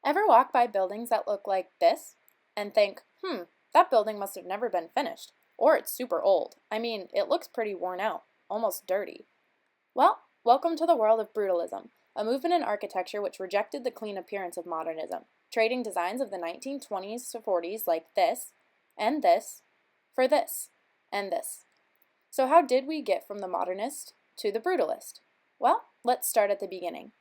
Ever walk by buildings that look like this and think, that building must have never been finished, or it's super old. I mean, it looks pretty worn out, almost dirty. Well, welcome to the world of Brutalism, a movement in architecture which rejected the clean appearance of modernism, trading designs of the 1920s to 40s like this, and this, for this, and this. So how did we get from the modernist to the brutalist? Well, let's start at the beginning.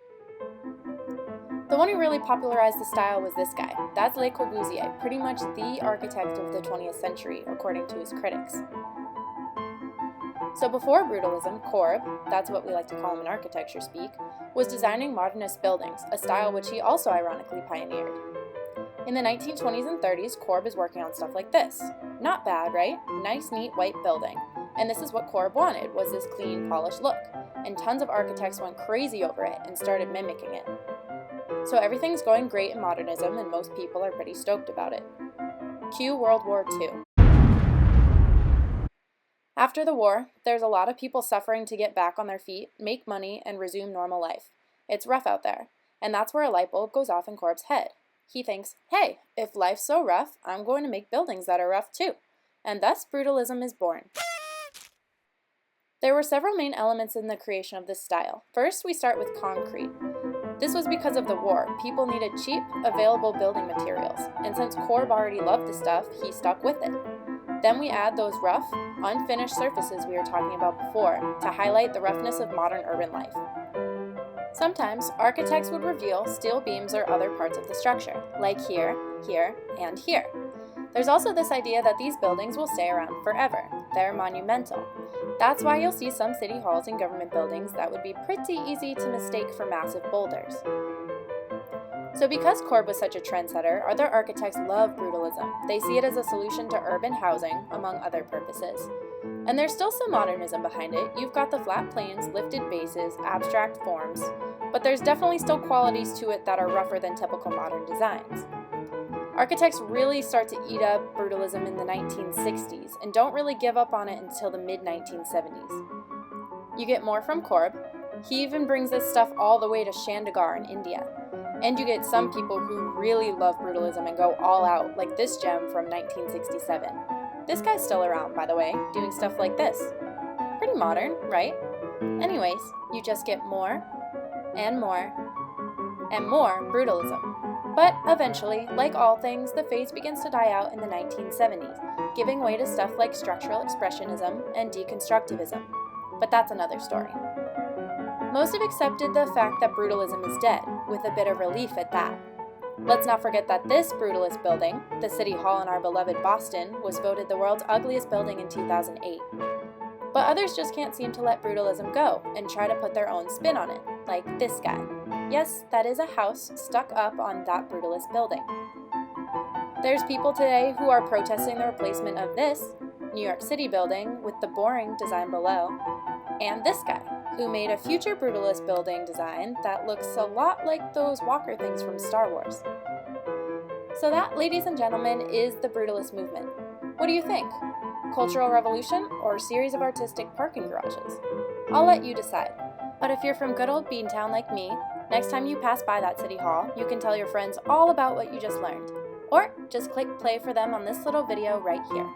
The one who really popularized the style was this guy. That's Le Corbusier, pretty much the architect of the 20th century, according to his critics. So before Brutalism, Corb, that's what we like to call him in architecture speak, was designing modernist buildings, a style which he also ironically pioneered. In the 1920s and 30s, Corb is working on stuff like this. Not bad, right? Nice, neat, white building. And this is what Corb wanted, was this clean, polished look. And tons of architects went crazy over it and started mimicking it. So everything's going great in modernism, and most people are pretty stoked about it. Cue World War II. After the war, there's a lot of people suffering to get back on their feet, make money, and resume normal life. It's rough out there, and that's where a light bulb goes off in Corb's head. He thinks, hey, if life's so rough, I'm going to make buildings that are rough too. And thus Brutalism is born. There were several main elements in the creation of this style. First, we start with concrete. This was because of the war. People needed cheap, available building materials, and since Corb already loved the stuff, he stuck with it. Then we add those rough, unfinished surfaces we were talking about before to highlight the roughness of modern urban life. Sometimes, architects would reveal steel beams or other parts of the structure, like here, here, and here. There's also this idea that these buildings will stay around forever. They're monumental. That's why you'll see some city halls and government buildings that would be pretty easy to mistake for massive boulders. So because Corb was such a trendsetter, other architects love Brutalism. They see it as a solution to urban housing, among other purposes. And there's still some modernism behind it. You've got the flat planes, lifted bases, abstract forms, but there's definitely still qualities to it that are rougher than typical modern designs. Architects really start to eat up Brutalism in the 1960s and don't really give up on it until the mid-1970s. You get more from Corb. He even brings this stuff all the way to Chandigarh in India. And you get some people who really love Brutalism and go all out, like this gem from 1967. This guy's still around, by the way, doing stuff like this. Pretty modern, right? Anyways, you just get more and more and more Brutalism. But eventually, like all things, the phase begins to die out in the 1970s, giving way to stuff like structural expressionism and deconstructivism. But that's another story. Most have accepted the fact that Brutalism is dead, with a bit of relief at that. Let's not forget that this Brutalist building, the City Hall in our beloved Boston, was voted the world's ugliest building in 2008. But others just can't seem to let Brutalism go and try to put their own spin on it, like this guy. Yes, that is a house stuck up on that Brutalist building. There's people today who are protesting the replacement of this New York City building with the boring design below, and this guy, who made a future Brutalist building design that looks a lot like those walker things from Star Wars. So that, ladies and gentlemen, is the Brutalist movement. What do you think? Cultural revolution or a series of artistic parking garages? I'll let you decide. But if you're from good old Beantown like me, next time you pass by that city hall, you can tell your friends all about what you just learned. Or just click play for them on this little video right here.